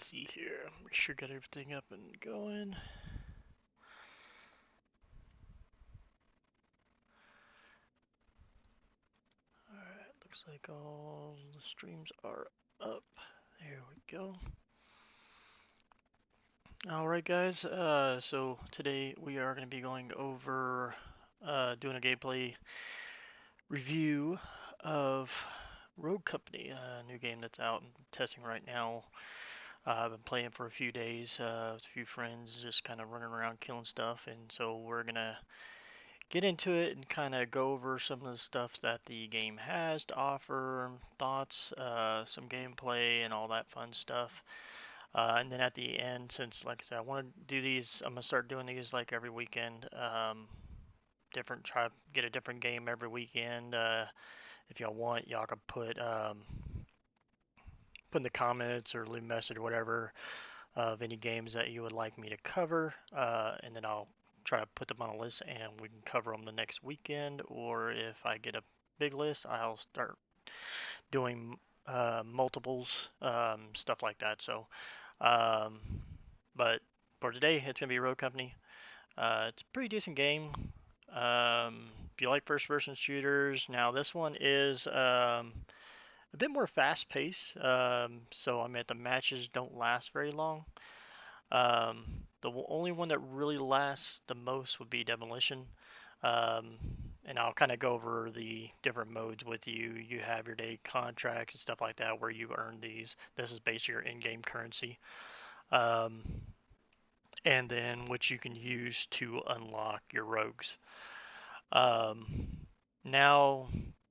see here. Make sure I got everything up and going. Alright, looks like all the streams are up. There we go. Alright guys, so today we are going to be going over doing a gameplay review of Rogue Company, a new game that's out and testing right now. I've been playing for a few days with a few friends, just kind of running around killing stuff, and so we're gonna get into it and kind of go over some of the stuff that the game has to offer, thoughts, some gameplay, and all that fun stuff. And then at the end, since like I said, I want to do these, I'm gonna start doing these like every weekend. Try get a different game every weekend. If y'all want, y'all can put in the comments or leave a message or whatever of any games that you would like me to cover, and then I'll try to put them on a list and we can cover them the next weekend. Or if I get a big list, I'll start doing multiples, stuff like that. So, um, but for today, it's gonna be Road Company. It's a pretty decent game. If you like first-person shooters, now this one is a bit more fast-paced. So I mean, the matches don't last very long. The only one that really lasts the most would be Demolition. Um, and I'll kind of go over the different modes with you. You have your day contracts and stuff like that where you earn these. This is basically your in-game currency. Um, and then which you can use to unlock your rogues. Um, Now,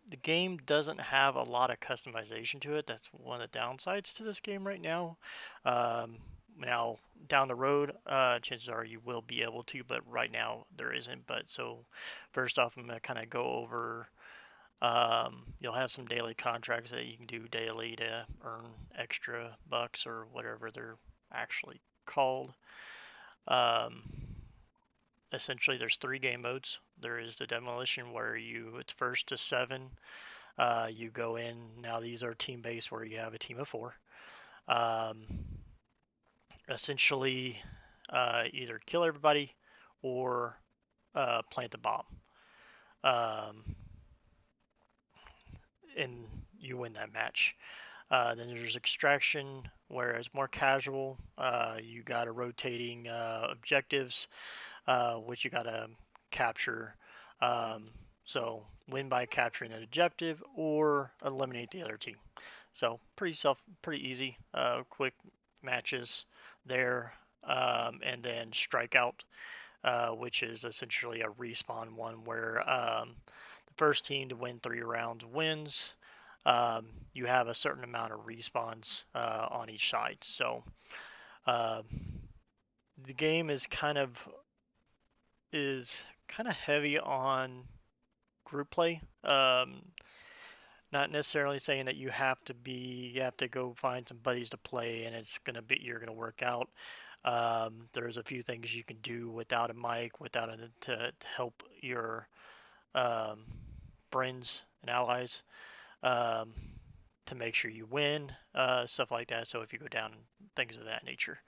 the game doesn't have a lot of customization to it. That's one of the downsides to this game right now. Um, Now, down the road, chances are you will be able to, but right now there isn't. But so, first off, I'm going to kind of go over. You'll have some daily contracts that you can do daily to earn extra bucks or whatever they're actually called. Um, Essentially, there's three game modes. There is the demolition where it's first to seven. You go in. Now these are team based where you have a team of four. Um, Essentially, either kill everybody or plant a bomb. Um, and you win that match. Then there's extraction where it's more casual. You got a rotating objectives, which you got to capture. Um, so win by capturing an objective or eliminate the other team. So pretty easy, quick matches there. And then strikeout, which is essentially a respawn one where the first team to win 3 rounds wins. You have a certain amount of respawns on each side. So uh, the game is kind of heavy on group play. Not necessarily saying that you have to go find some buddies to play and you're gonna work out. There's a few things you can do without a mic, to help your um, friends and allies, um, to make sure you win, stuff like that. So if you go down, things of that nature.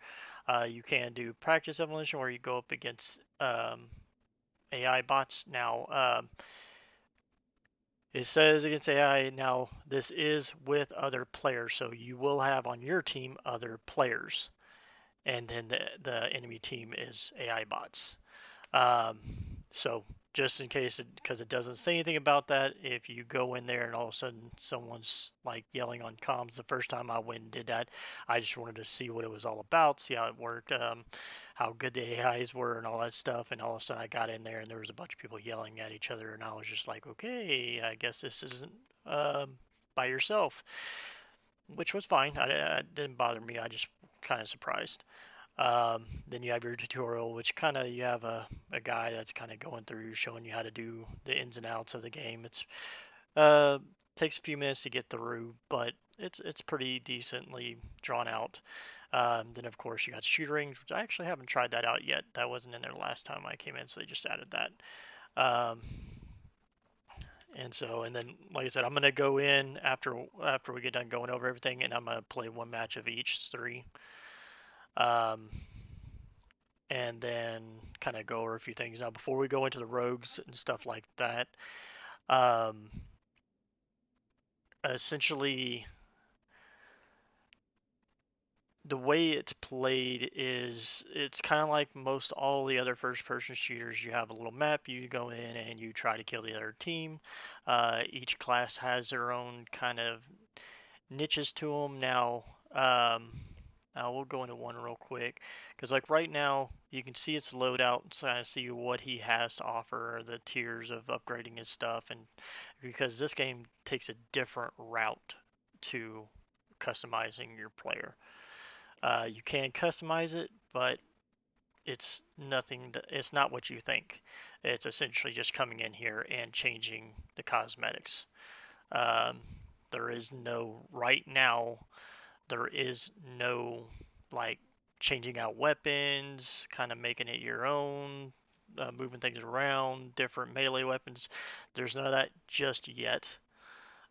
You can do practice evolution where you go up against AI bots. Now, it says against AI. Now, this is with other players, so you will have on your team other players, and then the enemy team is AI bots. Um, so just in case, because it doesn't say anything about that, if you go in there and all of a sudden someone's like yelling on comms, the first time I went and did that, I just wanted to see what it was all about, see how it worked, how good the AIs were and all that stuff. And all of a sudden I got in there and there was a bunch of people yelling at each other, and I was just like, okay, I guess this isn't by yourself, which was fine. It didn't bother me. I just kind of surprised. Then you have your tutorial, which kind of you have a guy that's kind of going through showing you how to do the ins and outs of the game. It's uh, takes a few minutes to get through, but it's pretty decently drawn out. Then of course you got shooting range, which I actually haven't tried that out yet. That wasn't in there last time I came in, so they just added that. Um, and then like I said, I'm gonna go in after we get done going over everything, and I'm gonna play one match of each three. Um, and then kind of go over a few things. Now, before we go into the rogues and stuff like that, um, essentially the way it's played is it's kind of like most all the other first person shooters. You have a little map, you go in and you try to kill the other team. Each class has their own kind of niches to them. Now we'll go into one real quick because like right now you can see its loadout and kind of see what he has to offer, the tiers of upgrading his stuff, and because this game takes a different route to customizing your player. You can customize it, but it's nothing. It's not what you think. It's essentially just coming in here and changing the cosmetics. Um, there is no right now. There is no like changing out weapons, kind of making it your own, moving things around, different melee weapons. There's none of that just yet.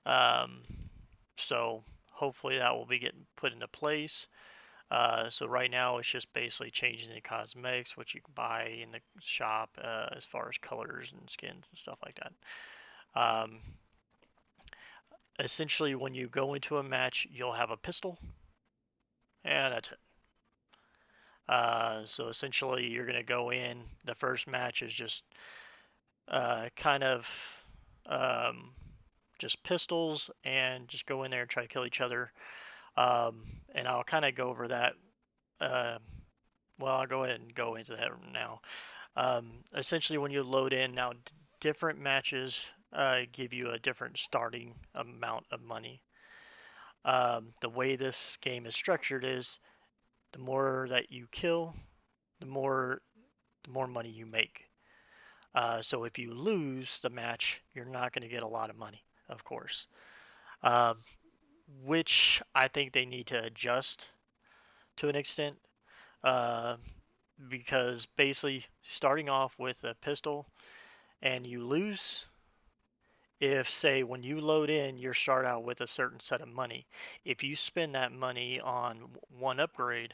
Um, so hopefully that will be getting put into place. So right now it's just basically changing the cosmetics, which you can buy in the shop, as far as colors and skins and stuff like that. Um, Essentially, when you go into a match, you'll have a pistol, and that's it. So essentially, you're going to go in. The first match is just kind of um, just pistols, and just go in there and try to kill each other. And I'll kind of go over that. Uh, well, I'll go ahead and go into that now. Essentially, when you load in now, different matches give you a different starting amount of money. The way this game is structured is the more that you kill, the more money you make. So if you lose the match, you're not going to get a lot of money, of course. Um, which I think they need to adjust to an extent, uh, because basically starting off with a pistol and you lose, if say when you load in you start out with a certain set of money, if you spend that money on one upgrade,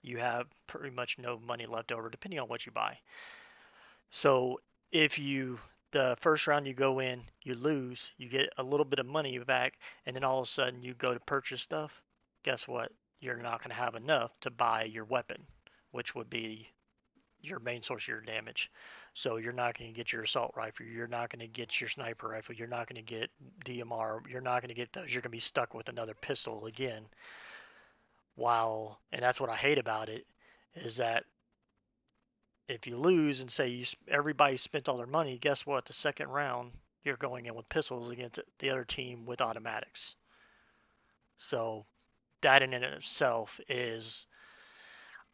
you have pretty much no money left over depending on what you buy. So if you the first round you go in, you lose, you get a little bit of money back, and then all of a sudden you go to purchase stuff, guess what? You're not going to have enough to buy your weapon, which would be your main source of your damage. So you're not going to get your assault rifle, you're not going to get your sniper rifle, you're not going to get DMR, you're not going to get those. You're going to be stuck with another pistol again. And that's what I hate about it, is that if you lose and say everybody spent all their money, guess what? The second round, you're going in with pistols against the other team with automatics. So that in and of itself is,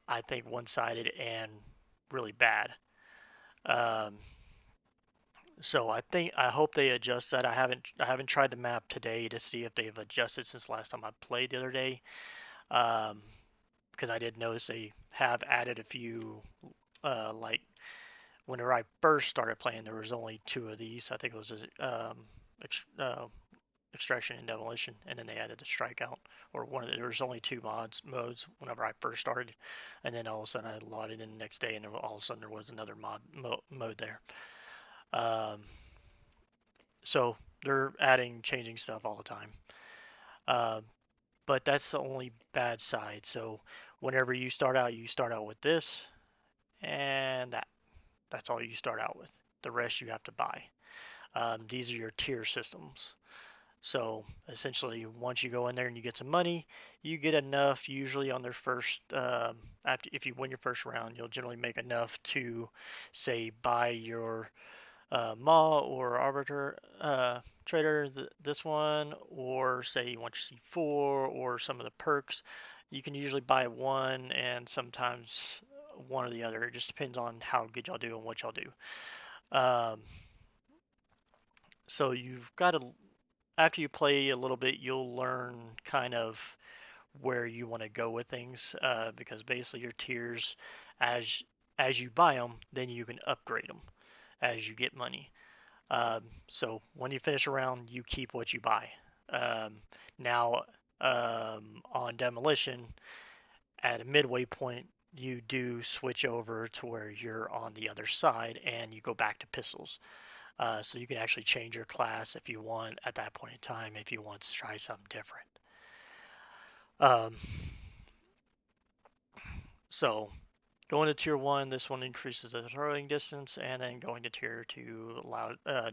I think, one-sided and really bad. Um, so I hope they adjust that. I haven't tried the map today to see if they've adjusted since last time I played the other day. Um, because I did notice they have added a few, like whenever I first started playing, there was only two of these. I think it was ex- uh, extraction and demolition, and then they added the strikeout, or there was only two modes whenever I first started, and then all of a sudden I logged in the next day, and all of a sudden there was another mode there. Um, so they're changing stuff all the time. Uh, but that's the only bad side. So whenever you start out with this and that. That's all you start out with. The rest you have to buy. These are your tier systems. So essentially, once you go in there and you get some money, you get enough. Usually on their first, after if you win your first round, you'll generally make enough to, say, buy your MA or Arbiter trader, this one, or say you want your C4 or some of the perks. You can usually buy one and sometimes one or the other. It just depends on how good y'all do and what y'all do. Um, so you've got to, after you play a little bit, you'll learn kind of where you want to go with things, because basically your tiers, as you buy them, then you can upgrade them as you get money. So when you finish a round, you keep what you buy. Um, Now, on demolition, at a midway point, you do switch over to where you're on the other side and you go back to pistols. So you can actually change your class if you want at that point in time if you want to try something different. Um, so going to tier 1, this one increases the throwing distance, and then going to tier 2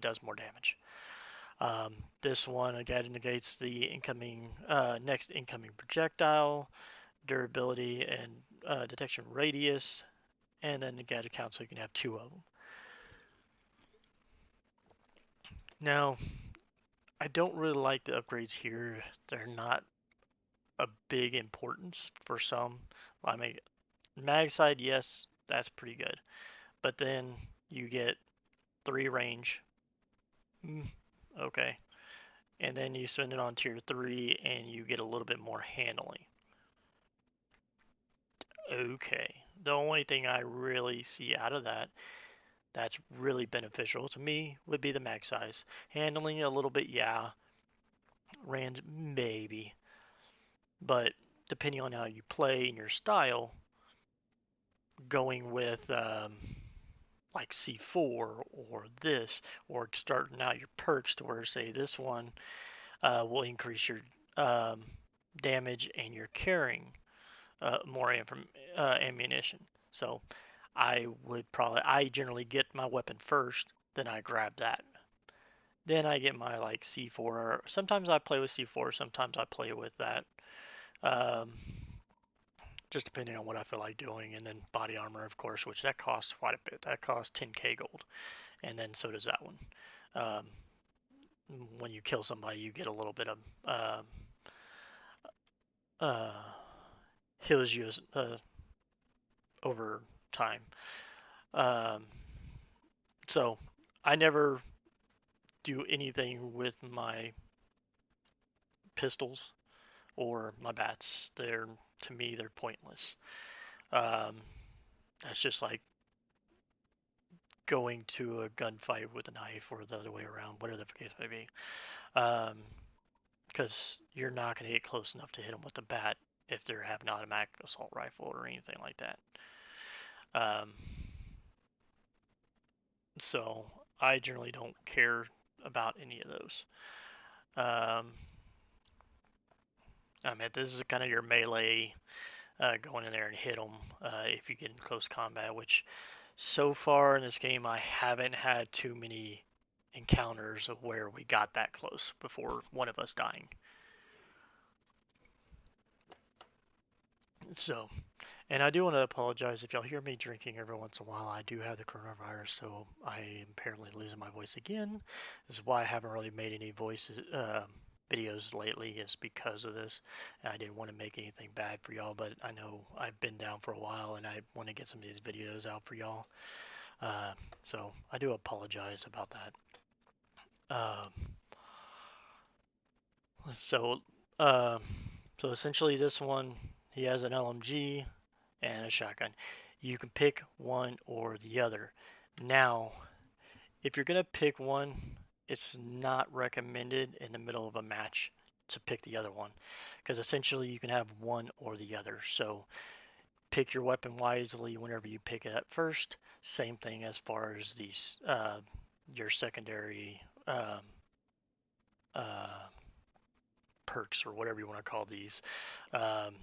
does more damage. This one again negates the next incoming projectile, durability, and detection radius, and then again account so you can have 2 of them. Now, I don't really like the upgrades here. They're not a big importance for some. I mean, mag side, yes, that's pretty good. But then you get 3 range. Okay. And then you spend it on tier 3 and you get a little bit more handling. Okay. The only thing I really see out of that that's really beneficial to me would be the mag size. Handling a little bit, yeah. Rands, maybe. But depending on how you play and your style, going with like C4 or this, or starting out your perks to where, say, this one will increase your um, damage and your carrying more ammunition. So I generally get my weapon first, then I grab that. Then I get my like C4. Sometimes I play with C4, sometimes I play with that. Um, just depending on what I feel like doing. And then body armor, of course, which that costs quite a bit. That costs 10k gold, and then so does that one. Um, when you kill somebody, you get a little bit of uh, heals you over time. Um, so I never do anything with my pistols or my bats. They're to me they're pointless. Um, that's just like going to a gunfight with a knife or the other way around, whatever the case may be. Because you're not going to get close enough to hit them with a bat if they have an automatic assault rifle or anything like that. Um, so I generally don't care about any of those. Um, I mean, this is kind of your melee, going in there and hit them if you get in close combat, which so far in this game I haven't had too many encounters of where we got that close before one of us dying. So, and I do want to apologize if y'all hear me drinking every once in a while. I do have the coronavirus, so I am apparently losing my voice again. This is why I haven't really made any videos lately, is because of this. And I didn't want to make anything bad for y'all, but I know I've been down for a while, and I want to get some of these videos out for y'all. So I do apologize about that. So, uh, so essentially, this one he has an LMG and a shotgun. You can pick one or the other. Now, if you're gonna pick one, it's not recommended in the middle of a match to pick the other one, because essentially you can have one or the other. So pick your weapon wisely whenever you pick it up first. Same thing as far as these your secondary uh, perks or whatever you want to call these. Um,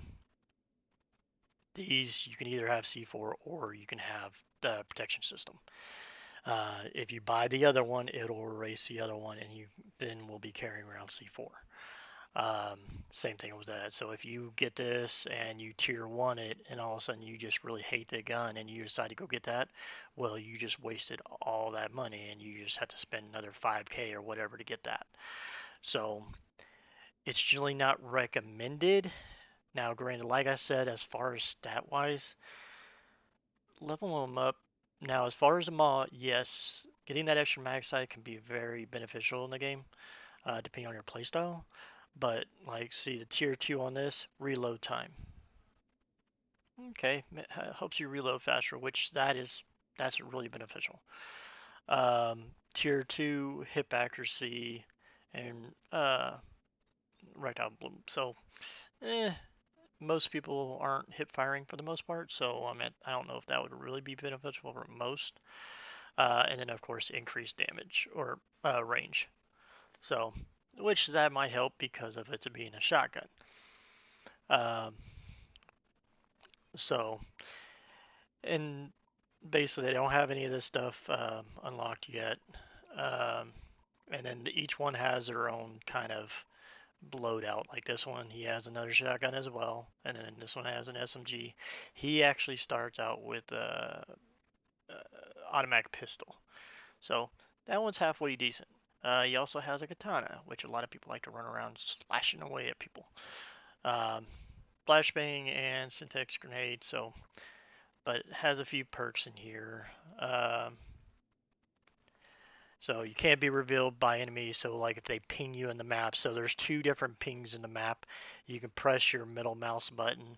these you can either have C4 or you can have the protection system. If you buy the other one, it'll erase the other one, and you then will be carrying around C4. Same thing with that. So if you get this and you tier 1 it, and all of a sudden you just really hate the gun and you decide to go get that, well, you just wasted all that money and you just have to spend another 5k or whatever to get that. So it's generally not recommended. Now, granted, like I said, as far as stat wise, level them up. Now, as far as the maw, yes, getting that extra mag sight can be very beneficial in the game, depending on your playstyle. But like, see the tier 2 on this reload time. Okay, helps you reload faster, which that's really beneficial. Tier 2 hip accuracy and right out bloom. So, most people aren't hip firing for the most part, so I don't know if that would really be beneficial for most. And then of course increased damage or range. So, which that might help because of it being a shotgun. Um, so, and basically they don't have any of this stuff unlocked yet. Um, and then each one has their own kind of loadout. Like this one, he has another shotgun as well, and then this one has an SMG. He actually starts out with a automatic pistol, so that one's halfway decent. He also has a katana, which a lot of people like to run around slashing away at people. Um, Flashbang and syntax grenade. So, but it has a few perks in here. So you can't be revealed by enemies. So like if they ping you in the map, so there's two different pings in the map. You can press your middle mouse button,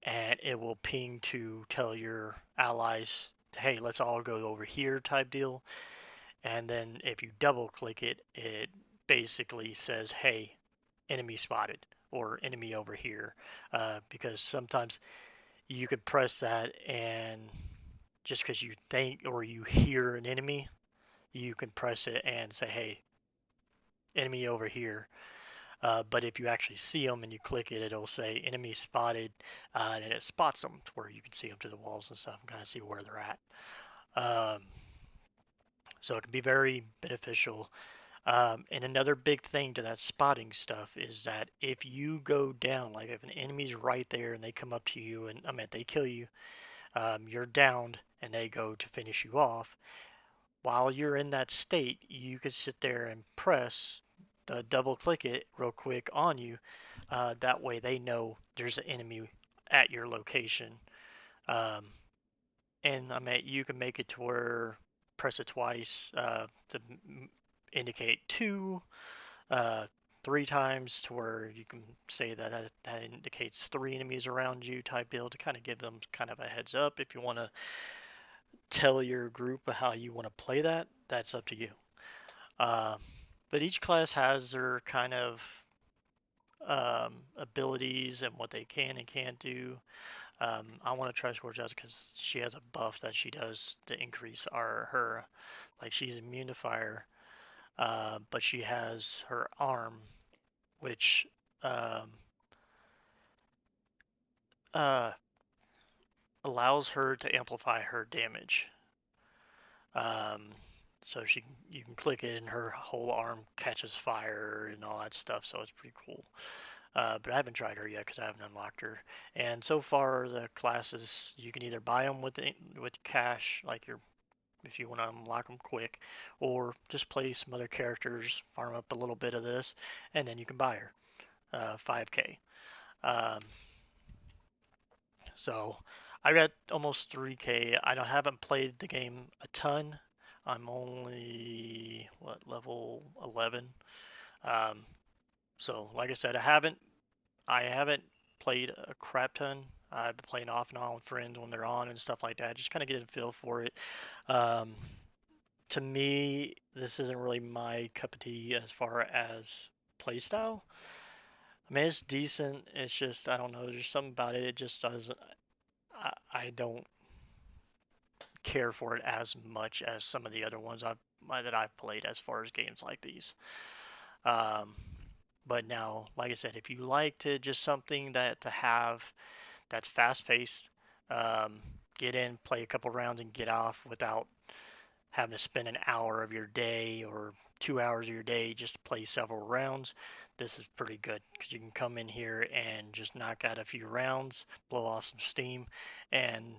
and it will ping to tell your allies, hey, let's all go over here type deal. And then if you double click it, it basically says, hey, enemy spotted or enemy over here. Because sometimes you could press that and just because you think or you hear an enemy, you can press it and say, hey, enemy over here. But if you actually see them and you click it, it'll say enemy spotted, and it spots them to where you can see them through the walls and stuff and kind of see where they're at. Um, so it can be very beneficial. And another big thing to that spotting stuff is that if you go down, like if an enemy's right there and they come up to you and they kill you, you're downed and they go to finish you off. While you're in that state, you could sit there and press the double click it real quick on you. That way they know there's an enemy at your location. Um, and you can make it to where press it twice to indicate two, uh, three times to where you can say that indicates three enemies around you type deal to kind of give them kind of a heads up. If you want to tell your group how you want to play that, that's up to you. Uh, but each class has their kind of abilities and what they can and can't do. I want to try Scorch out because she has a buff that she does to increase her, like she's immune to fire, but she has her arm, which um, uh, allows her to amplify her damage. Um, so you can click it and her whole arm catches fire and all that stuff. So it's pretty cool. But I haven't tried her yet because I haven't unlocked her. And so far, the classes you can either buy them with cash, like your if you want to unlock them quick, or just play some other characters, farm up a little bit of this, and then you can buy her 5K. Um, so I got almost 3K. I don't haven't played the game a ton. I'm only level 11. Um, so like I said, I haven't played a crap ton. I've been playing off and on with friends when they're on and stuff like that. Just kind of get a feel for it. Um, to me, this isn't really my cup of tea as far as playstyle. It's decent. It's just I don't know. There's something about it. It just doesn't. I don't care for it as much as some of the other ones that I've played as far as games like these. Um, but now, like I said, if you like to just something that to have that's fast paced, um, get in, play a couple rounds, and get off without having to spend an hour of your day or 2 hours of your day just to play several rounds. This is pretty good because you can come in here and just knock out a few rounds, blow off some steam, and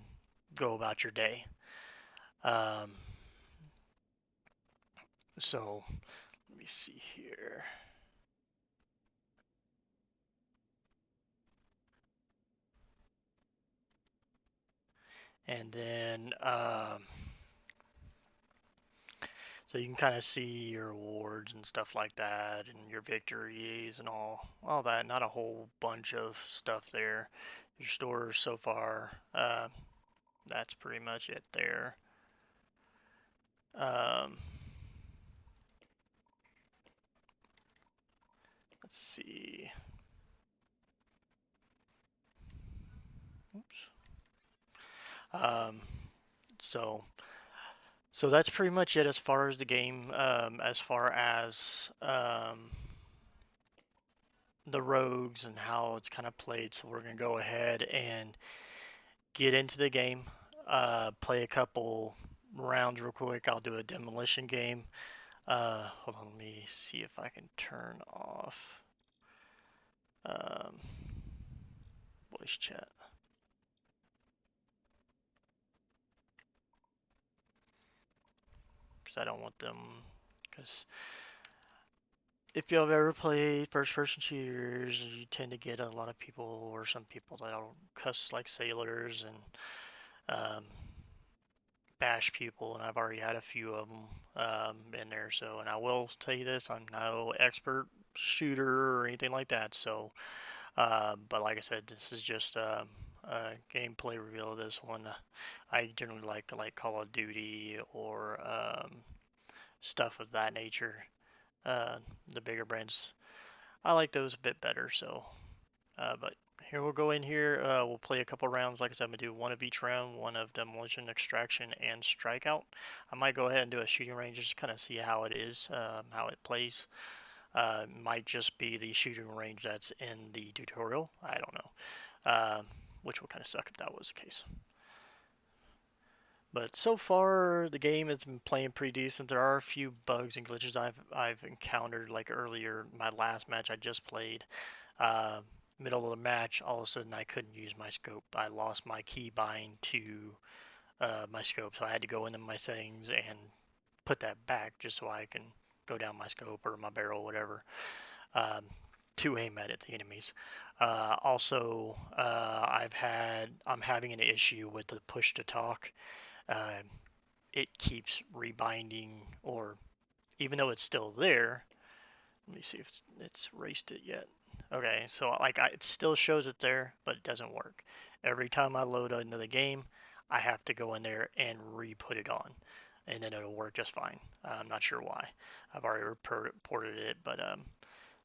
go about your day. Um, so let me see here. And then, so you can kind of see your awards and stuff like that, and your victories and all that. Not a whole bunch of stuff there. Your stores so far, that's pretty much it there. Um, let's see. Um, so so that's pretty much it as far as the game. As far as the rogues and how it's kind of played. So we're gonna go ahead and get into the game. Play a couple rounds real quick. I'll do a demolition game. Hold on, let me see if I can turn off um, voice chat because I don't want them. Because if you've ever played first-person shooters, you tend to get a lot of people or some people that'll cuss like sailors and bash people, and I've already had a few of them in there. So, and I will tell you this: I'm no expert shooter or anything like that. So, but like I said, this is just a gameplay reveal of this one. I generally like Call of Duty or stuff of that nature. The bigger brands, I like those a bit better. So, but here we'll go in here. We'll play a couple rounds. Like I said, I'm gonna do one of each round, one of demolition, extraction, and strikeout. I might go ahead and do a shooting range just to kind of see how it is, how it plays. Might just be the shooting range that's in the tutorial. I don't know. Which would kind of suck if that was the case. But so far, the game has been playing pretty decent. There are a few bugs and glitches I've encountered, like earlier, my last match I just played. Uh, Middle of the match, all of a sudden I couldn't use my scope. I lost my keybind to my scope, so I had to go into my settings and put that back just so I can go down my scope or my barrel, whatever, um, to aim at the enemies. Also, I'm having an issue with the push to talk. Uh, it keeps rebinding, or even though it's still there, let me see if it's erased it yet. Okay, so like it still shows it there, but it doesn't work. Every time I load into the game, I have to go in there and re-put it on, and then it'll work just fine. I'm not sure why. I've already reported it, but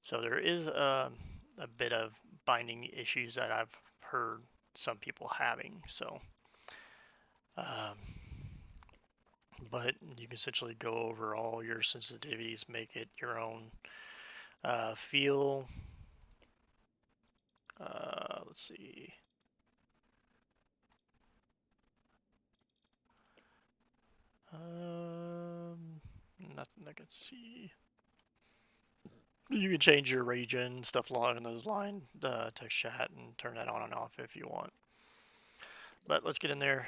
so there is a bit of binding issues that I've heard some people having. So, um, but you can essentially go over all your sensitivities, make it your own feel. Let's see. Nothing I can see. You can change your region, stuff along those lines, text chat, and turn that on and off if you want. But let's get in there.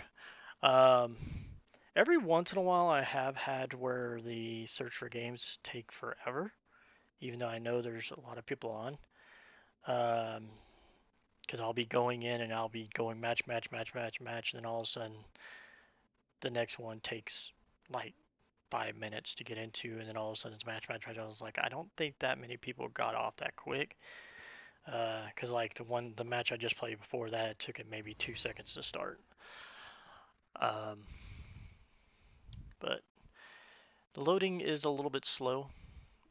Um, every once in a while, I have had where the search for games take forever, even though I know there's a lot of people on. Because I'll be going in and I'll be going match, match, match, match, match, and then all of a sudden the next one takes like 5 minutes to get into, and then all of a sudden it's match, match, match. I was like, I don't think that many people got off that quick. Because like the match I just played before that, it took it maybe 2 seconds to start. Um, but the loading is a little bit slow.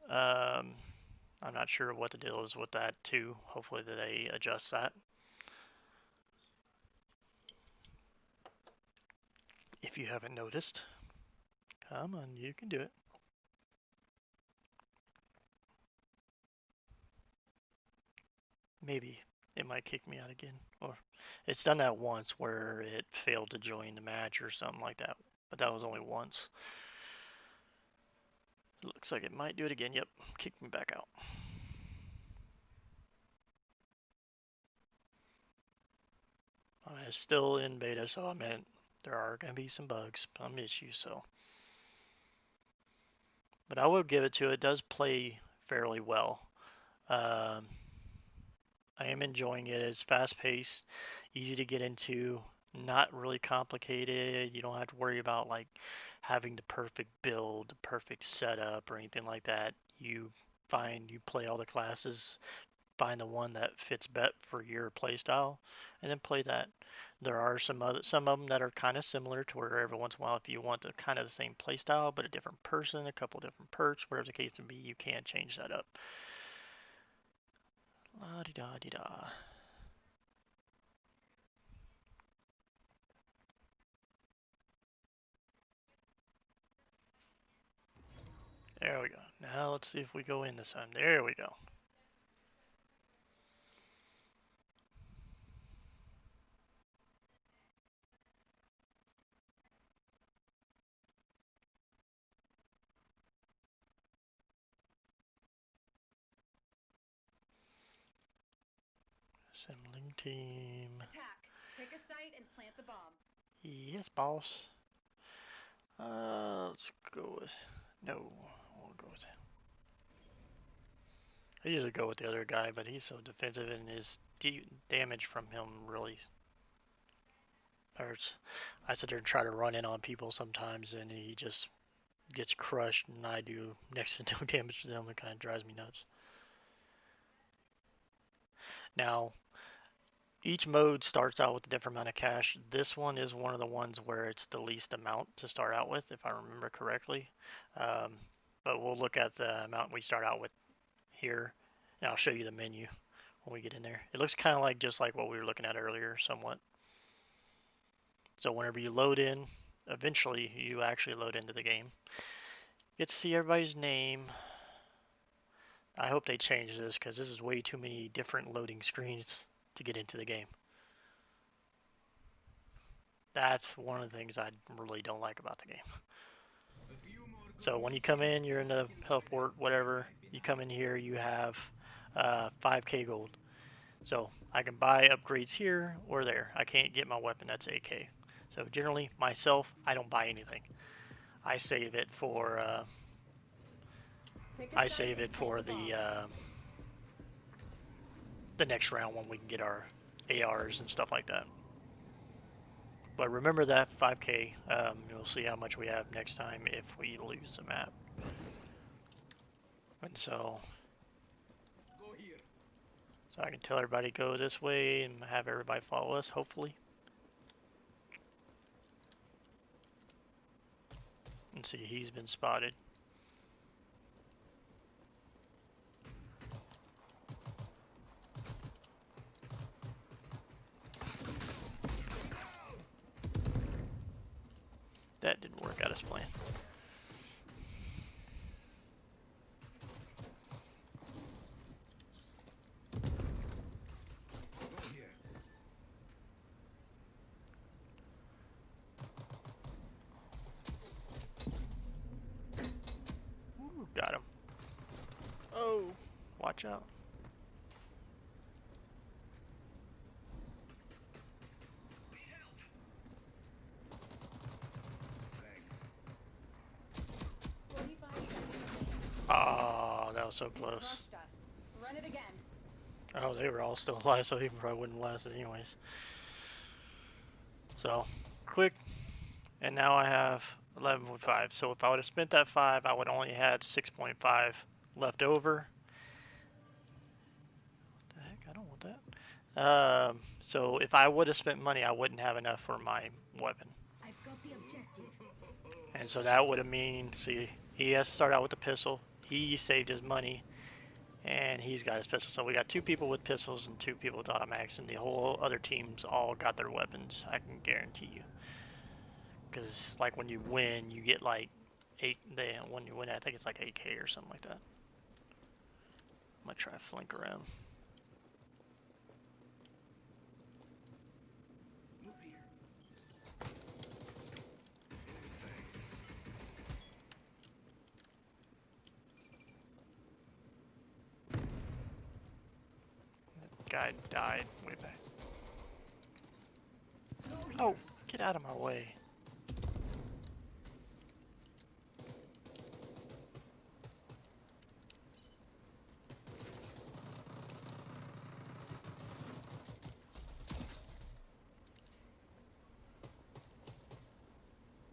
Um, I'm not sure what the deal is with that too. Hopefully that they adjust that. If you haven't noticed, come on, you can do it. Maybe it might kick me out again, or it's done that once where it failed to join the match or something like that. But that was only once. It looks like it might do it again. Yep, kick me back out. It's still in beta, so I mean there are going to be some bugs, some issues. So, but I will give it to it. It does play fairly well. Um, I am enjoying it. It's fast paced, easy to get into, not really complicated. You don't have to worry about like having the perfect build, the perfect setup, or anything like that. You play all the classes, find the one that fits best for your playstyle, and then play that. There are some of them that are kind of similar to where every once in a while, if you want the kind of the same playstyle but a different person, a couple different perks, whatever the case may be, you can change that up. La di da di da. let's see if we go in this time. There we go. Assembling team. Attack. Pick a site and plant the bomb. Yes, boss. Let's go with... No, we'll go with... I usually go with the other guy, but he's so defensive and his damage from him really hurts. I sit there and try to run in on people sometimes and he just gets crushed and I do next to no damage to them. It kind of drives me nuts. Now, each mode starts out with a different amount of cash. This one is one of the ones where it's the least amount to start out with, if I remember correctly. But we'll look at the amount we start out with here, and I'll show you the menu when we get in there. It looks kind of like just like what we were looking at earlier, somewhat. So whenever you load in, eventually you actually load into the game. Get to see everybody's name. I hope they change this because this is way too many different loading screens to get into the game. That's one of the things I really don't like about the game. So when you come in, you're in the heliport, whatever. You come in here, you have 5k gold. So I can buy upgrades here or there. I can't get my weapon, that's 8k. So generally, myself, I don't buy anything. I save it for the next round when we can get our ARs and stuff like that. But remember that 5k, you'll see how much we have next time if we lose the map. And so I can tell everybody go this way and have everybody follow us, hopefully. And see, he's been spotted. That didn't work out as planned. Ooh, got him. Oh, watch out. Oh, that was so close. Run it again. Oh, they were all still alive, so he probably wouldn't last it anyways. So, quick. And now I have 11.5. So if I would have spent that 5, I would only had 6.5 left over. What the heck? I don't want that. So if I would have spent money, I wouldn't have enough for my weapon. I've got the objective. And so that would have mean, see, he has to start out with the pistol. He saved his money, and he's got his pistol. So we got 2 people with pistols and 2 people with automatics, and the whole other teams all got their weapons. I can guarantee you. Because like when you win, you get like 8. When you win, I think it's like 8k or something like that. I'm gonna try to flank around. Guy died way back. Oh, get out of my way.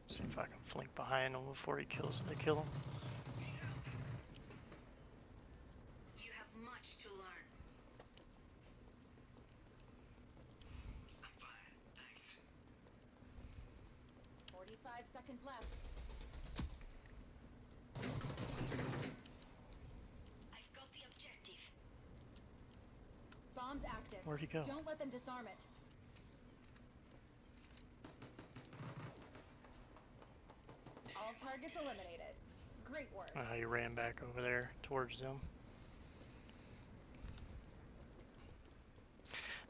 See if I can flank behind him before he kill him. You have much to learn. I'm fine, thanks. 45 seconds left. I've got the objective. Bomb's active. Where'd he go? Don't let them disarm it. All targets eliminated. Great work. He ran back over there towards them.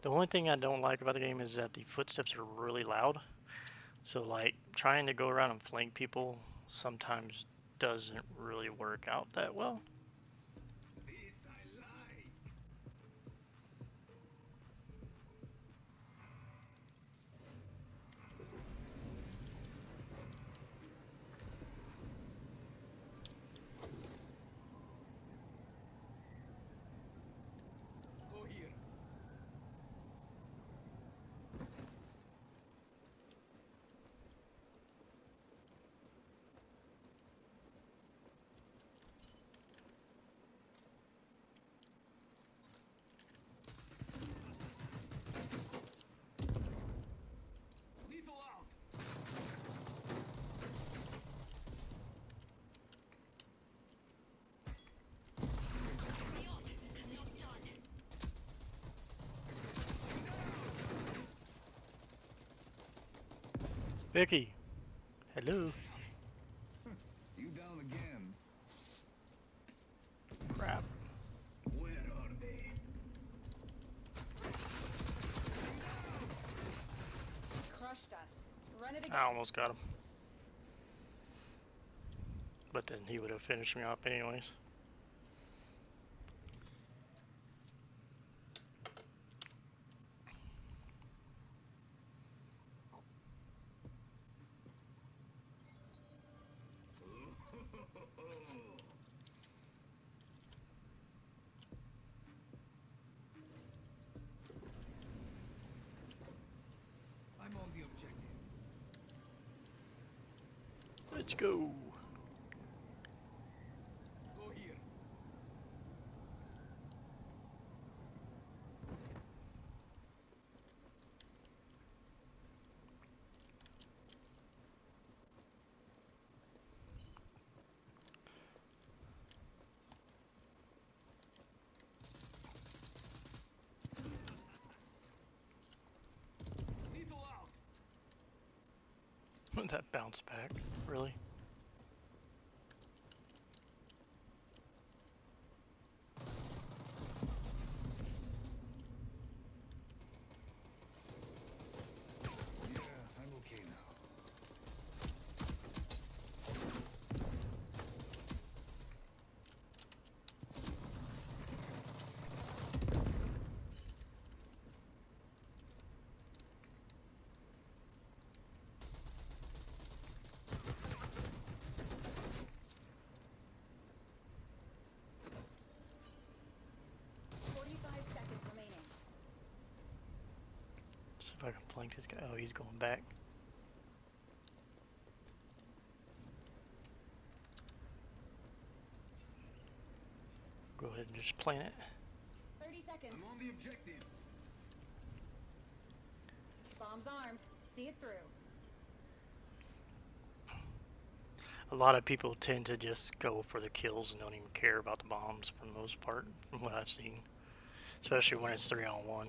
The only thing I don't like about the game is that the footsteps are really loud. So like trying to go around and flank people sometimes doesn't really work out that well. This I like. Go here. Lethal out. Me up. I'm not done. Vicky, hello. You down again. Crap. Where are they? Crushed us. Run it again. I almost got him. But then he would have finished me off anyways. I'm on the objective. Let's go. Go here. Lethal out. That bounce back, really? Yeah, I'm okay now. See if I can flank this guy. Oh, he's going back. Go ahead and just plant it. 30 seconds. I'm on the objective. Bombs armed. See it through. A lot of people tend to just go for the kills and don't even care about the bombs for the most part, from what I've seen. Especially when it's 3-on-1.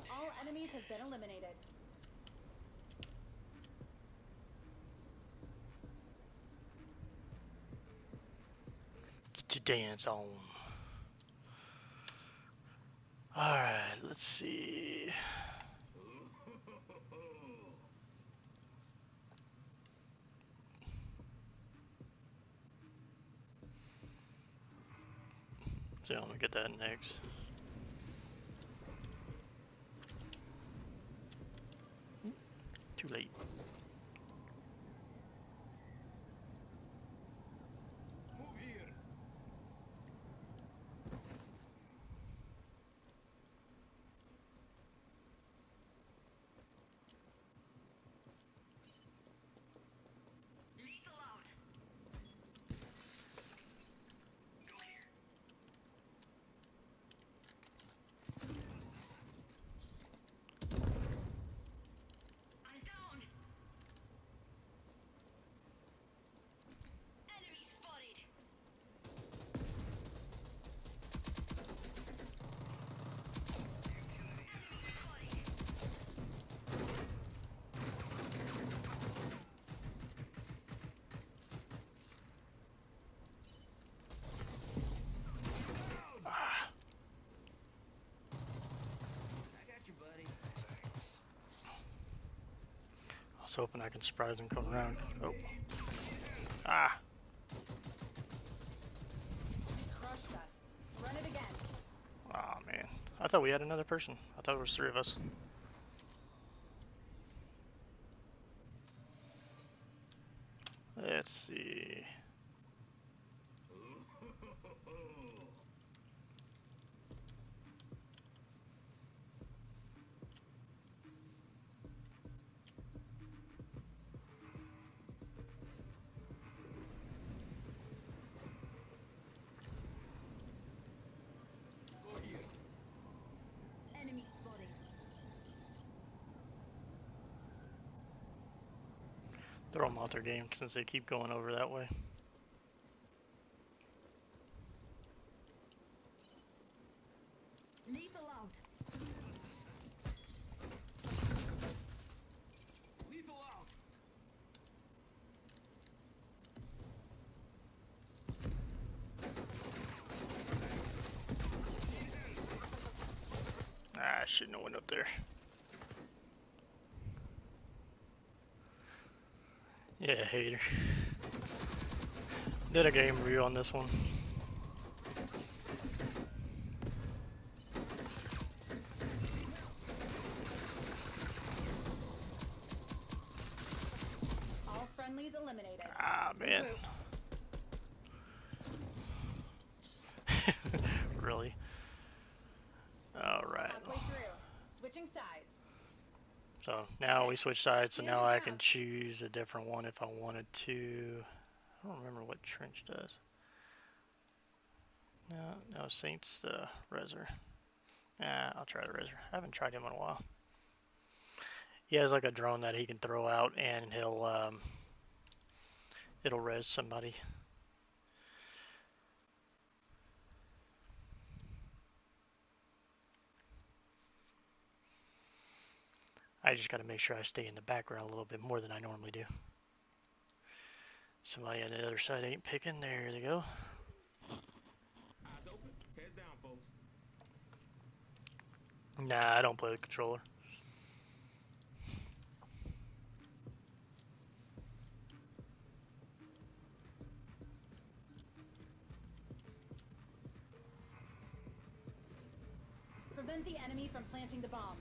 All enemies have been eliminated. Get your dance on. Alright, let's see. So I'm gonna get that next. Too late. Move here. Lethal out. Go here. I'm down. hoping I can surprise him coming around. Oh. Ah. Crushed us. Run it again. Oh man. I thought we had another person. I thought it was 3 of us. Let's see. Go here. Enemy spotted. Throw them out their game since they keep going over that way. Lethal out. Lethal out. Ah, I shouldn't have went up there. Yeah, hater. Did a game review on this one. All friendlies eliminated. Ah, man. Regroup. Really? Alright. Halfway through. Switching sides. So now we switch sides, so now I can choose a different one if I wanted to. I don't remember what Trench does. No, Saint's the Razer. Nah, I'll try the Razer. I haven't tried him in a while. He has like a drone that he can throw out and it'll res somebody. I just gotta make sure I stay in the background a little bit more than I normally do. Somebody on the other side ain't picking. There they go. Eyes open. Heads down, folks. Nah, I don't play with controller. Prevent the enemy from planting the bomb.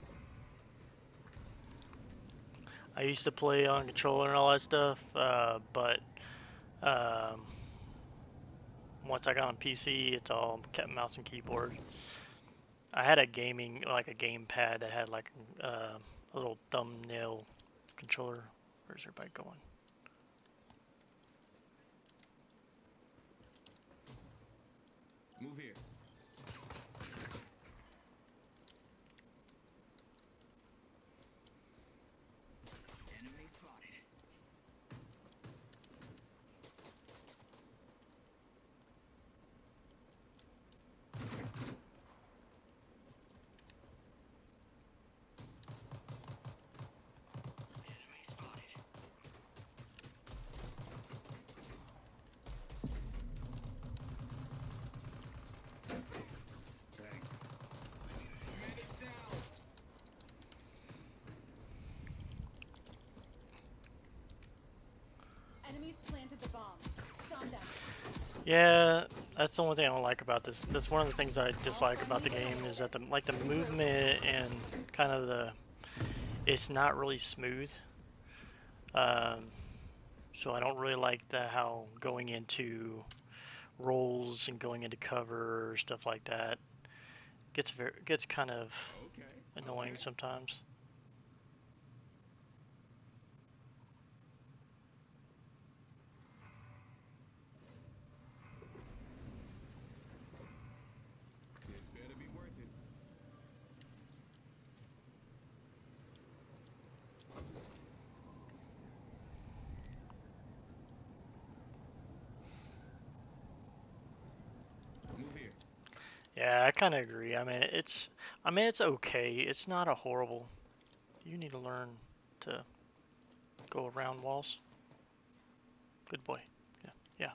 I used to play on controller and all that stuff, but um, once I got on PC, it's all mouse and keyboard. I had a like a gamepad that had like a little thumbnail controller. Where's everybody going? Move here. Enemy spotted. Enemy spotted. Thanks. Medics down. Enemies planted the bomb. Stun them. Yeah, that's the only thing I don't like about this. That's one of the things I dislike about the game is that the movement and kind of it's not really smooth. So I don't really like how going into rolls and going into cover stuff like that gets kind of Okay. annoying Okay. sometimes. This better be worth it. Move here. Yeah, I kind of agree. I mean it's okay. It's not a horrible. You need to learn to go around walls. Good boy. Yeah, yeah.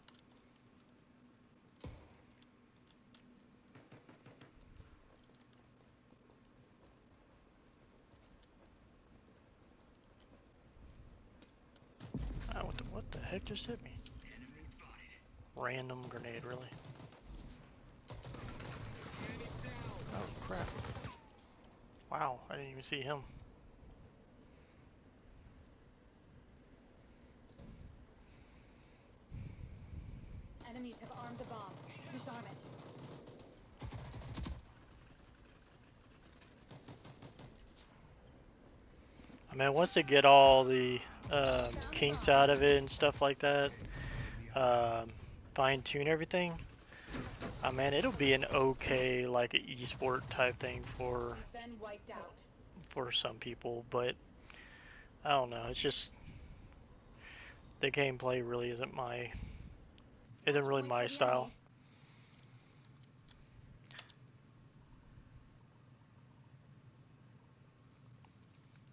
The heck just hit me? Random grenade, really? Oh crap. Wow, I didn't even see him. Enemies have armed the bomb. Disarm it. I mean, once they get all the kinks out of it and stuff like that, fine tune everything, I mean, it'll be an okay, like, an esport type thing for You've been wiped out. some people, but I don't know. It's just the gameplay really isn't really Point my for the style. enemies.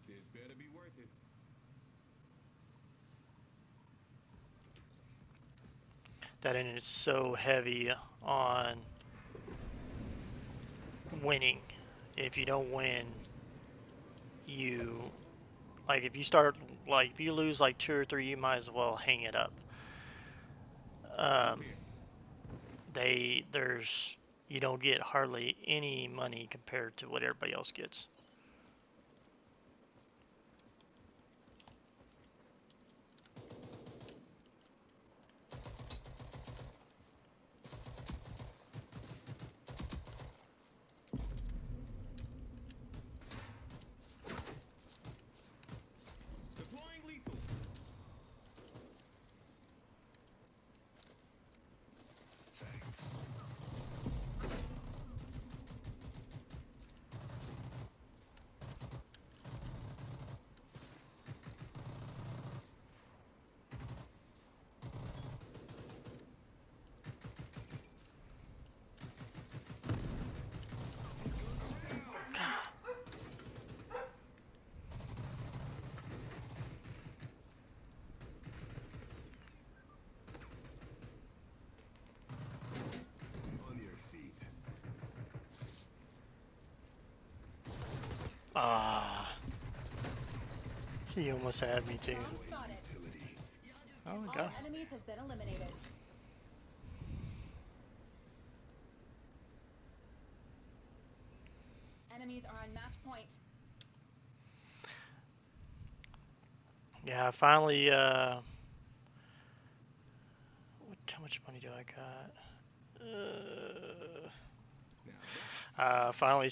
This better be worth it. That end is so heavy on winning. If you don't win, you like if you start like if you lose like 2 or 3, you might as well hang it up. Um, there's you don't get hardly any money compared to what everybody else gets. Deploying lethal. Ah, he almost had me too. Bomb spotted. Oh my All god. enemies have been eliminated. Enemies are on match point. Yeah, finally. How much money do I got? Finally,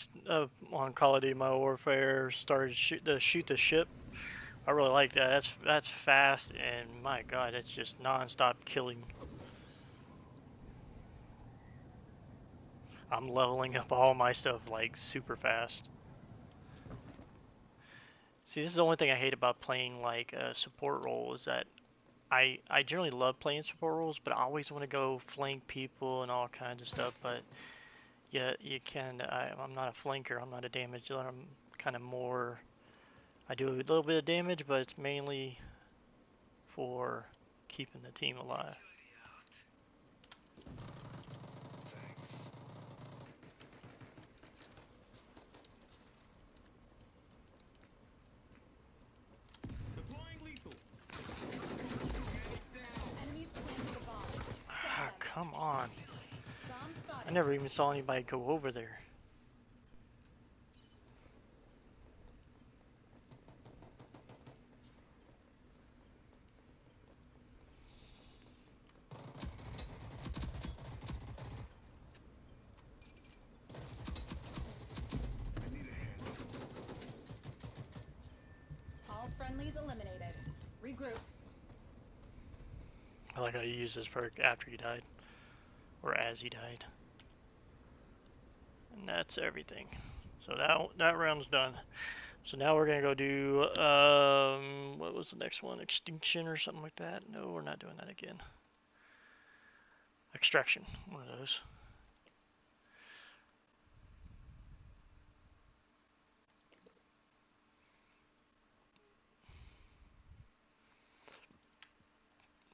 on Call of Duty Modern Warfare, started shoot the ship. I really like that. That's fast, and my god, it's just non-stop killing. I'm leveling up all my stuff like super fast. See, this is the only thing I hate about playing like a support role is that I generally love playing support roles, but I always want to go flank people and all kinds of stuff. But yeah, you can. I'm not a flanker. I'm not a damage dealer. I'm kind of more. I do a little bit of damage, but it's mainly for keeping the team alive. Deploying lethal. Enemies planted the bomb. Stop Ah, them. come on. Bomb I spotted. never even saw anybody go over there. All friendlies eliminated. Regroup. I like how you use this perk after he died, or as he died. And that's everything. So that round's done. So now we're gonna go do what was the next one? Extinction or something like that? No, we're not doing that again. Extraction, one of those.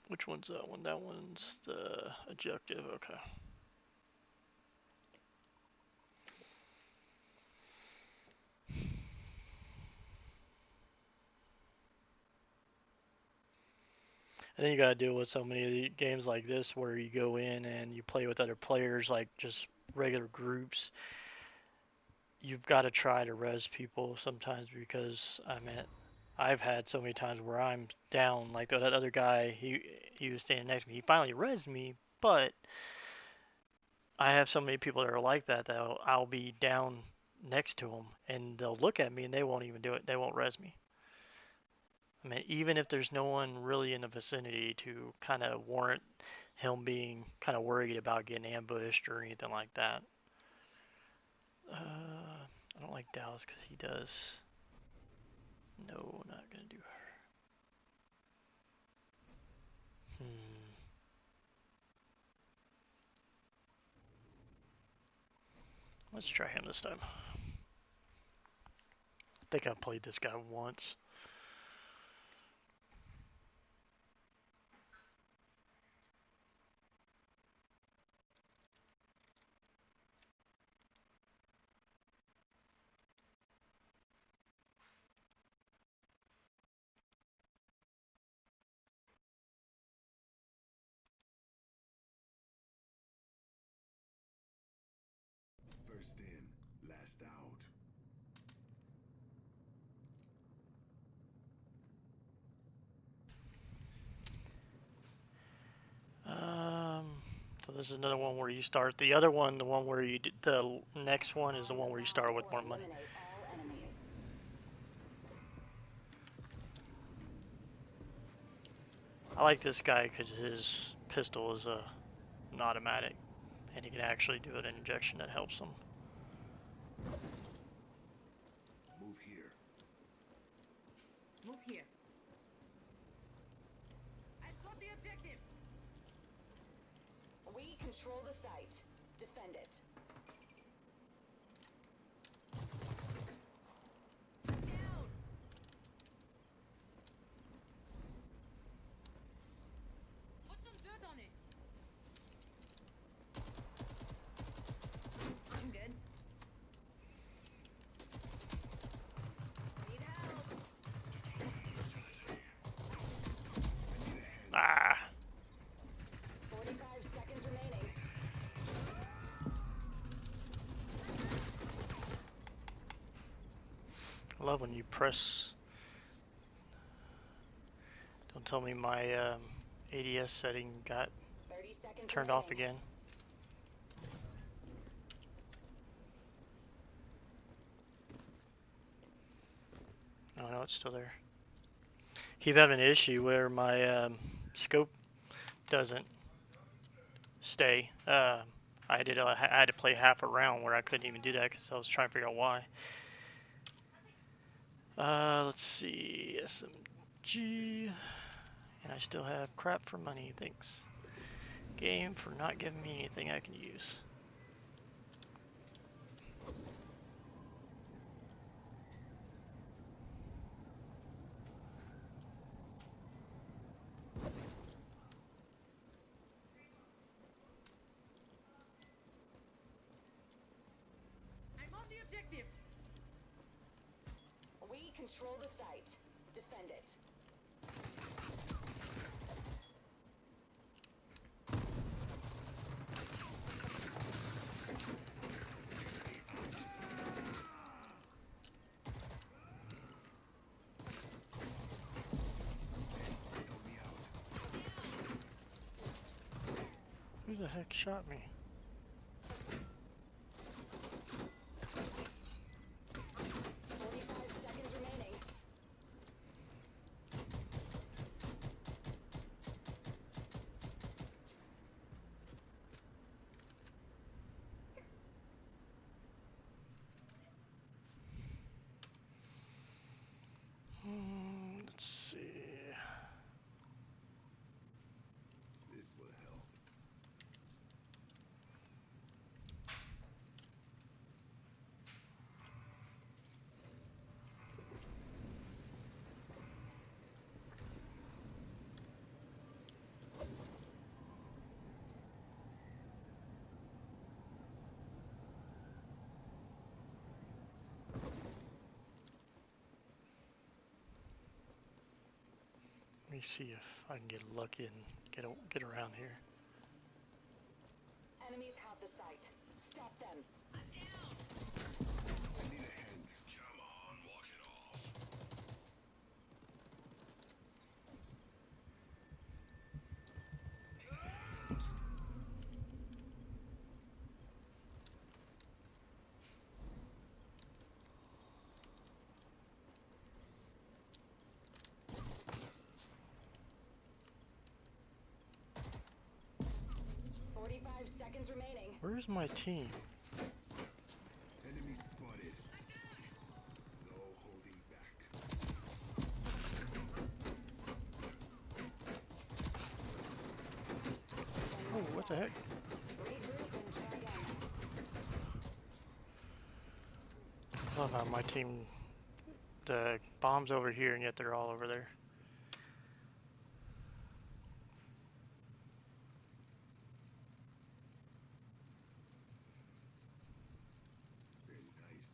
Which one's that one? That one's the objective. Okay. And then you gotta deal with so many games like this where you go in and you play with other players, like just regular groups. You've got to try to res people sometimes because I've had so many times where I'm down. Like that other guy, he was standing next to me. He finally resed me, but I have so many people that are like that that I'll be down next to them and they'll look at me and they won't even do it. They won't res me. I mean, even if there's no one really in the vicinity to kind of warrant him being kind of worried about getting ambushed or anything like that. I don't like Dallas because he does. No, not gonna do her. Let's try him this time. I think I played this guy once. First in, last out. So this is another one where you start. The other one, the one where you did, the next one is the one where you start with more money. Eliminate all enemies. I like this guy because his pistol is an automatic, and he can actually do an injection that helps him. Move here. Move here. I've got the objective. We control the site. Defend it. Down. Put some dirt on it. I'm good. Need help. Ah, 45 seconds remaining. I love when you press. Don't tell me my ADS setting got 30 seconds turned remaining. off again. Oh no, it's still there. Keep having an issue where my scope doesn't stay. I had to play half a round where I couldn't even do that because I was trying to figure out why. Let's see, SMG, and I still have crap for money. Thanks, game, for not giving me anything I can use. I'm on the objective. We control the site. Defend it. Who the heck shot me? 45 seconds remaining. Let's see. This will help. me see if I can get lucky and get around here. Enemies have the site. Stop them. I'm down. I need a hand. Come on, walk it off. Seconds remaining. Where's my team? Enemy spotted. No holding back. Oh, what the heck? Regroup and try again. Love how my team, the bomb's over here and yet they're all over there. Very nice.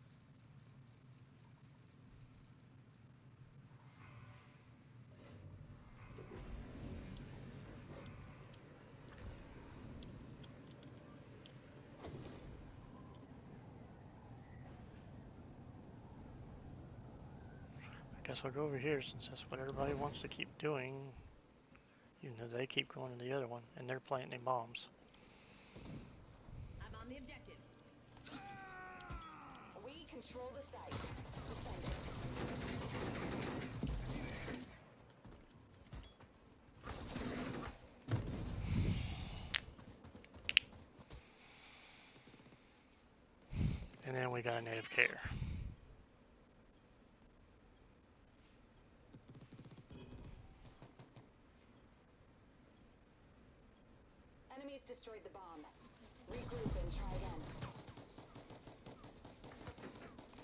I guess I'll go over here since that's what everybody wants to keep doing. Even though they keep going to the other one and they're planting bombs. I'm on the objective. We control the site. Defend it. And then we got an AFK. Enemies destroyed the bomb. Regroup and try again.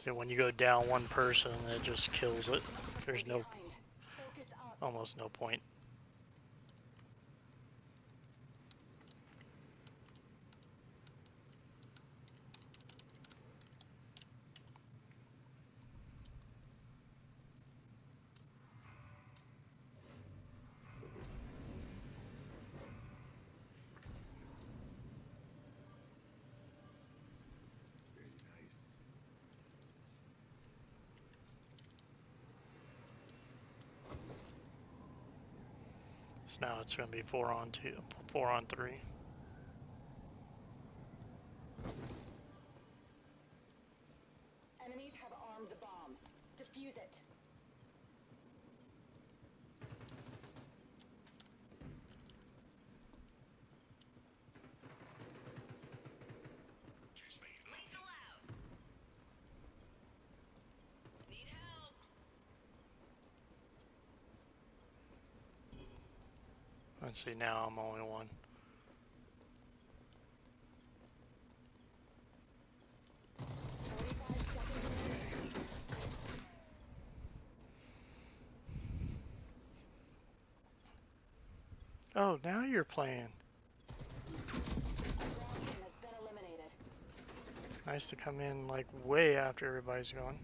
So when you go down one person, it just kills it. There's no, Behind. Focus up. almost no point. Very nice. So now it's going to be 4 on 2, 4 on 3. Enemies have armed the bomb. Defuse it. Lethal out. Need help. Let's see, now I'm only one. Oh, now you're playing. Has been eliminated. Nice to come in like way after everybody's gone.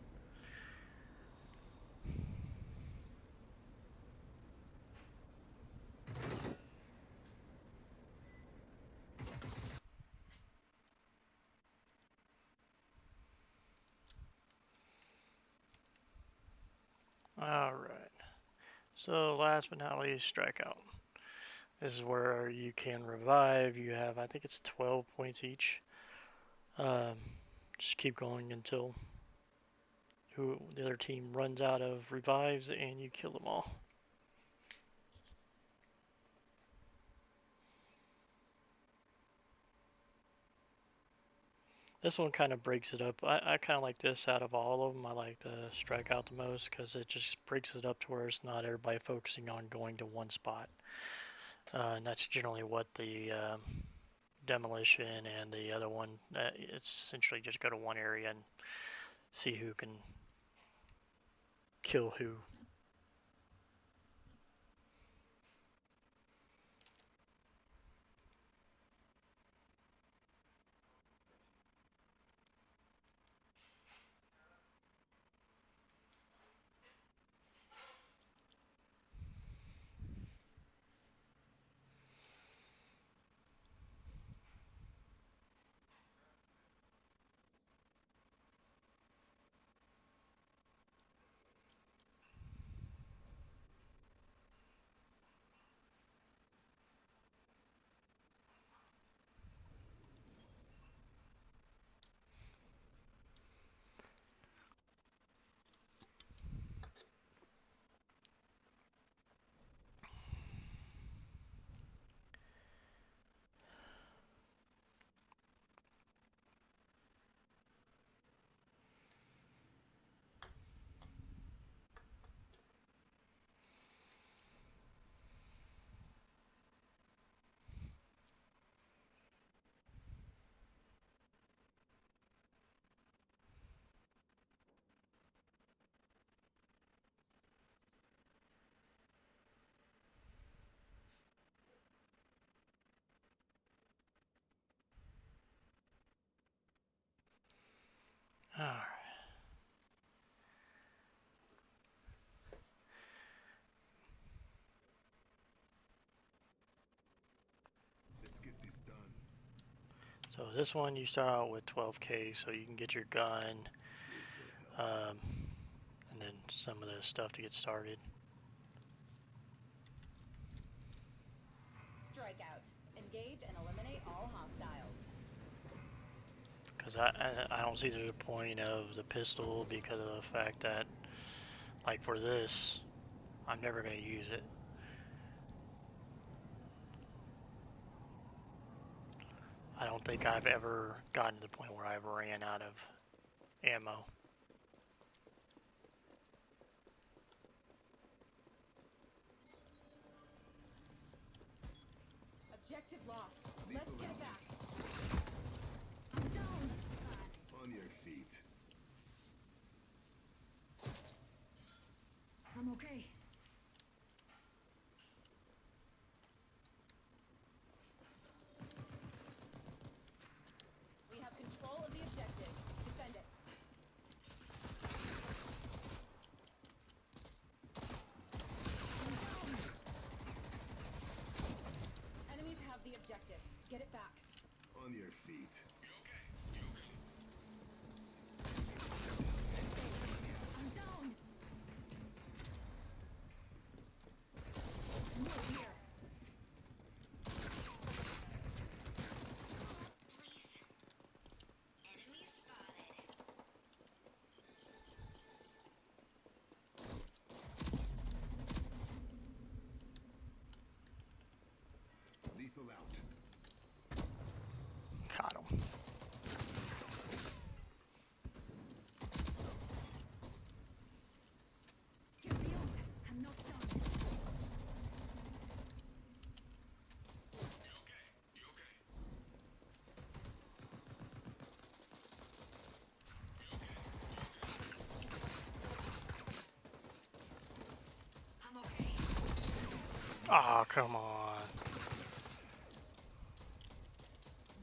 Alright. So last but not least, strikeout. This is where you can revive. You have, I think it's 12 points each. Just keep going until the other team runs out of revives and you kill them all. This one kind of breaks it up. I kind of like this out of all of them. I like the strikeout the most because it just breaks it up to where it's not everybody focusing on going to one spot. And that's generally what the demolition and the other one, it's essentially just go to one area and see who can kill who. So this one you start out with 12K, so you can get your gun, and then some of the stuff to get started. Strikeout. Engage and eliminate all hostiles. Because I don't see the point of the pistol because of the fact that, like for this, I'm never going to use it. I don't think I've ever gotten to the point where I've ran out of ammo. Objective lost. Let's get it back. I'm down. On your feet. I'm okay. We have control of the objective. Defend it. Enemies have the objective. Get it back. On your feet. I'm down. Move here. Please. Enemy spotted. Lethal out. Got him. Get beyond. I'm not done. I'm okay. Ah, come on.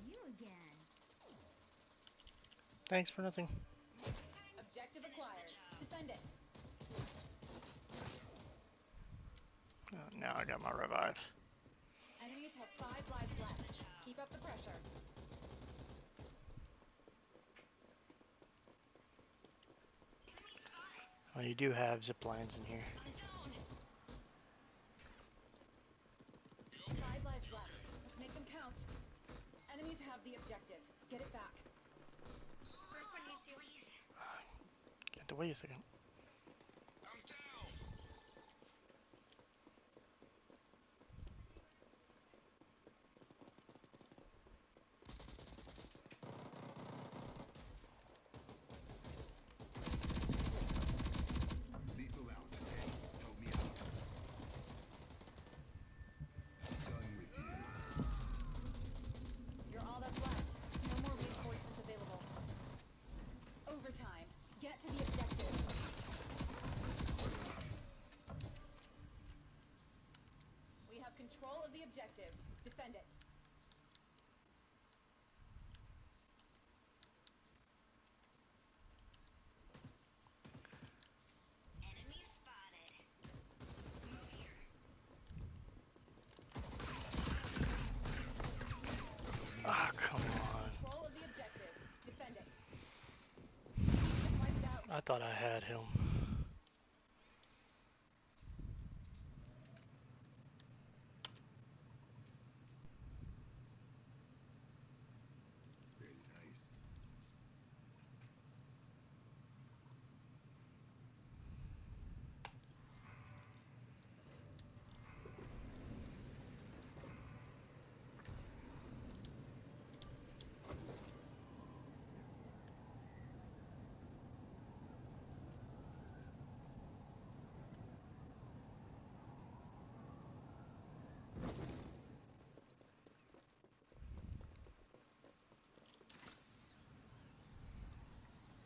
You again. Thanks for nothing. Objective acquired. Defend it. Now I got my revive. Enemies have 5 lives left. Keep up the pressure. Well, you do have zip lines in here. I'm down. 5 lives left. Let's make them count. Enemies have the objective. Get it back. Please. Wait a second. I'm down. Lethal out. Help me out. Done with you. You're all that's left. No more reinforcements available. Overtime. Get to the objective. We have control of the objective. Defend it. Enemy spotted. Move here. Ah, come on. Control of the objective. Defend it. Get wiped out. I thought I had him. Very nice.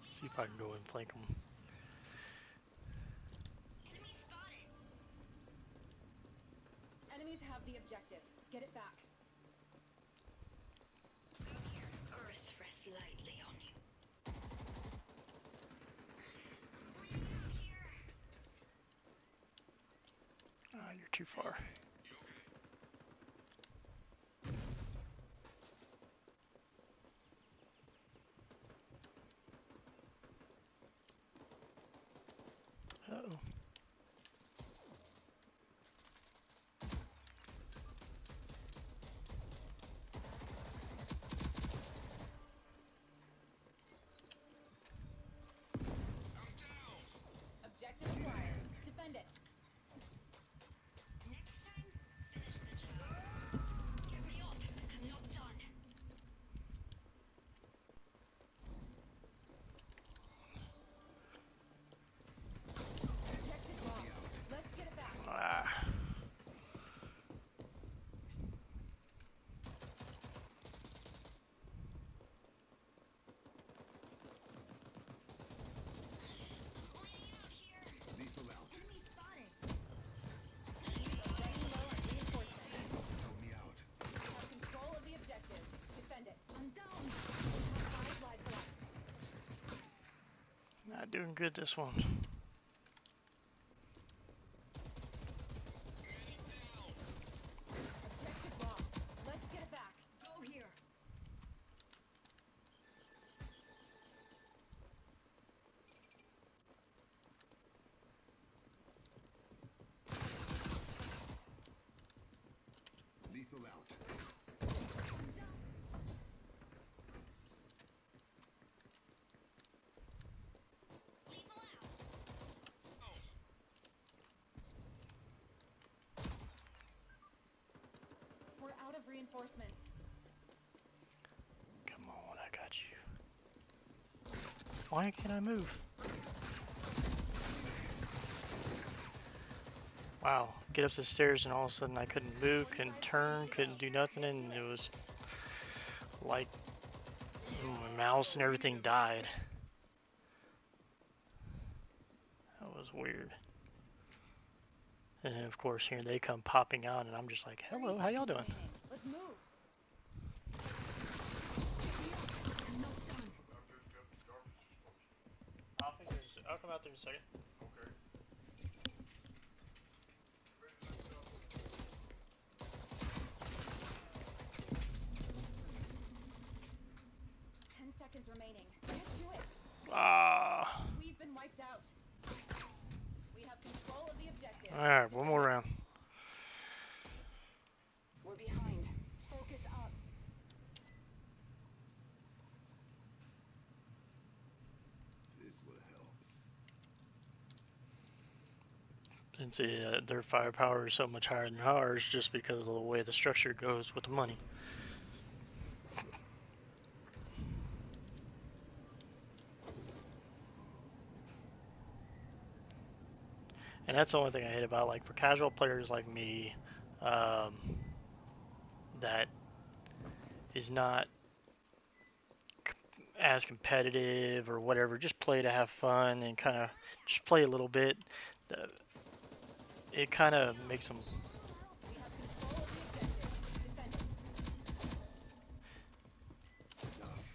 See if I can go and flank him. Enemy spotted. Enemies have the objective. Get it back. Come here. Earth rests lightly on you. Here. Ah, you're too far. doing good this one. Objective lost. Let's get it back. Go here. Lethal out. Lethal out. We're out of reinforcements. Come on, I got you. Why can't I move? Wow, get up the stairs and all of a sudden I couldn't move, couldn't turn, couldn't do nothing, and it was like my mouse and everything died. That was weird. And then of course here they come popping out and I'm just like, hello, how y'all doing? Let's move. I'll come out there in a second. Okay. 10 seconds remaining. Get to it. Ah. We've been wiped out. We have control of the objective. Alright, one more round. We're behind. Focus up. This will help. And see, their firepower is so much higher than ours just because of the way the structure goes with the money. And that's the only thing I hate about, like, for casual players like me, that is not as competitive or whatever, just play to have fun and kind of just play a little bit. It kind of makes them. We have control of the objective. Defend it. Enough.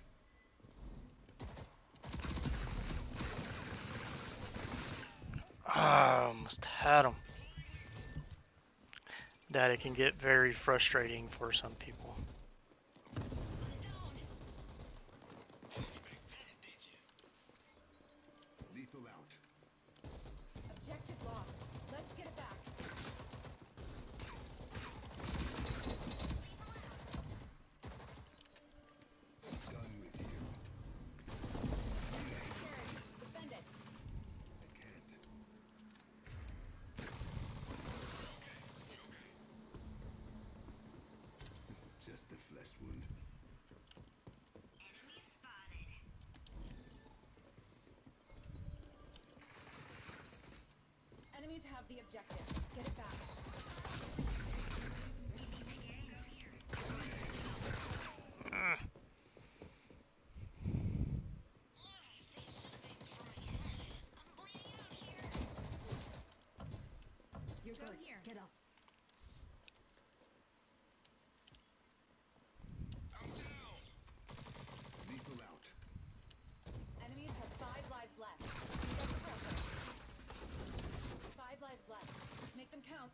Ah, almost had them. That it can get very frustrating for some people. Lethal out. Objective lost. Let's get it back. Done with you. Defend it. I can't. Just a flesh wound. Enemy spotted. Enemies have the objective. Get it back. We need to get out of here. Ah. They should have aimed for my head. I'm bleeding out here. You're Go good. here. Get up. Lethal out. Enemies have 5 lives left. Get the pressure. 5 lives left. Make them count.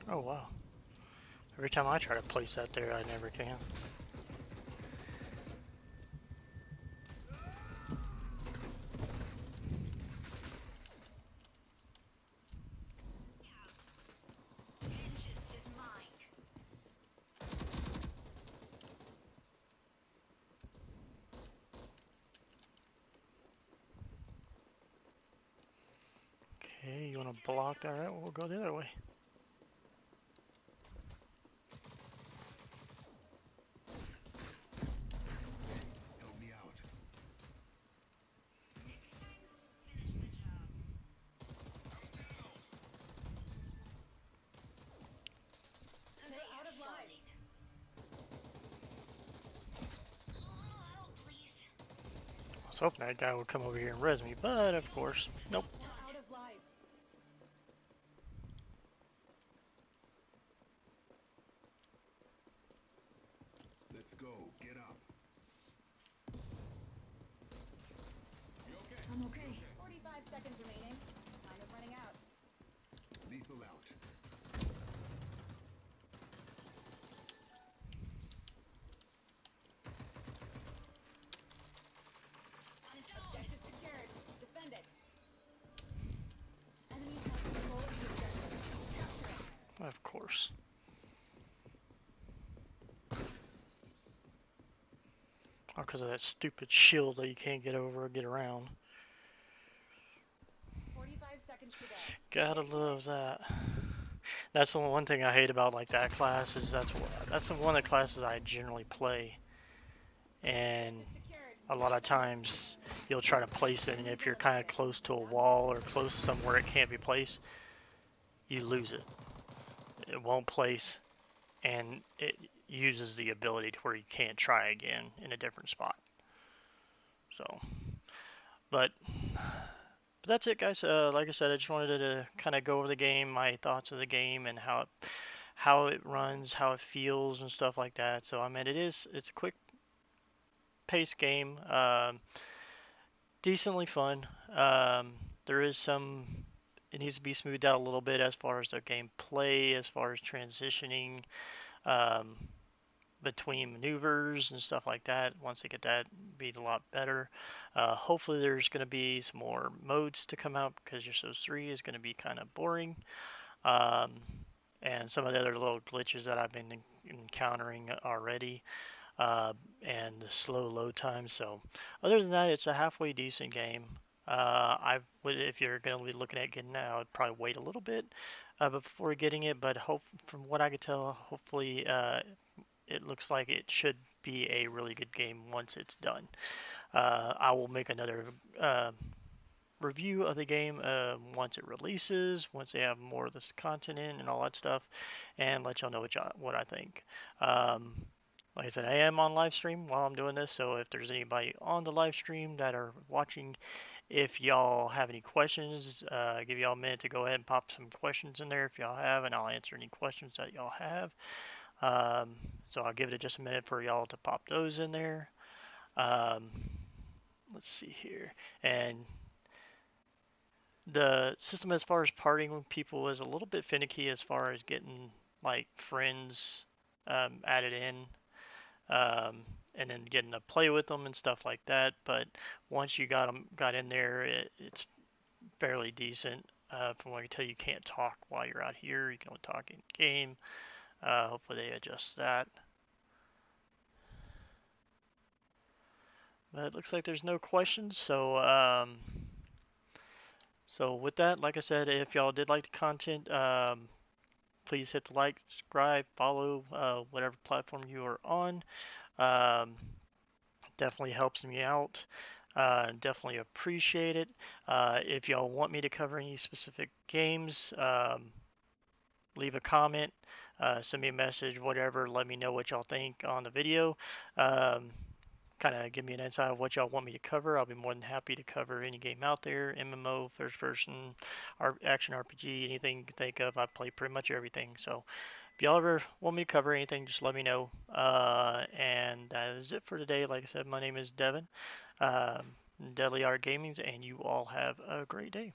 Oh wow. Every time I try to place that there, I never can. Vengeance is mine. Okay, you want to block that? Alright, we'll go the other way. Help me out. Next time, finish the job. They're out of lives. A little help, please. I was hoping that guy would come over here and res me, but of course, nope. We're out of lives. Let's go. Get up. seconds remaining. Time is running out. Lethal out. I'm down. Objective secured. Defend it. Enemies have control of the objective. Capture it. Of course. Oh, because of that stupid shield that you can't get over or get around. 45 seconds to go. Gotta Get to love it. that. That's the one thing I hate about like that class is that's the one of the classes I generally play, and Objective secured. a lot of Defend it. times you'll try to place it, and if you're kind of close to a wall or close to somewhere it can't be placed, you lose it. It won't place, and it uses the ability to where you can't try again in a different spot. So, but that's it, guys. Like I said, I just wanted to kind of go over the game, my thoughts of the game, and how it runs, how it feels, and stuff like that. So, I mean, it's a quick paced game, decently fun. There is some, it needs to be smoothed out a little bit as far as the gameplay, as far as transitioning um, between maneuvers and stuff like that. Once they get that, be a lot better. Hopefully, there's going to be some more modes to come out because just those three is going to be kind of boring. Um, and some of the other little glitches that I've been encountering already, and the slow load time. So, other than that, it's a halfway decent game. I would, if you're going to be looking at getting it, I would probably wait a little bit before getting it. But from what I could tell, hopefully, it looks like it should be a really good game once it's done. I will make another review of the game once it releases, once they have more of this content in and all that stuff, and let y'all know what I think. Um, like I said, I am on live stream while I'm doing this, so if there's anybody on the live stream that are watching, if y'all have any questions, give y'all a minute to go ahead and pop some questions in there if y'all have, and I'll answer any questions that y'all have. Um, so I'll give it just a minute for y'all to pop those in there. Um, let's see here. And the system as far as partying with people is a little bit finicky as far as getting like friends added in, and then getting to play with them and stuff like that. But once you got in there, it's fairly decent. From what I can tell, you can't talk while you're out here. You can only talk in game. Hopefully they adjust that. But it looks like there's no questions, so with that, like I said, if y'all did like the content, please hit the like, subscribe, follow, whatever platform you are on. Um, definitely helps me out. Definitely appreciate it. If y'all want me to cover any specific games, leave a comment, send me a message, whatever. Let me know what y'all think on the video. Um, kind of give me an insight of what y'all want me to cover. I'll be more than happy to cover any game out there, MMO, first person, action RPG, anything you can think of. I play pretty much everything. So if y'all ever want me to cover anything, just let me know. And that is it for today. Like I said, my name is Devin, Deadly Art Gaming, and you all have a great day.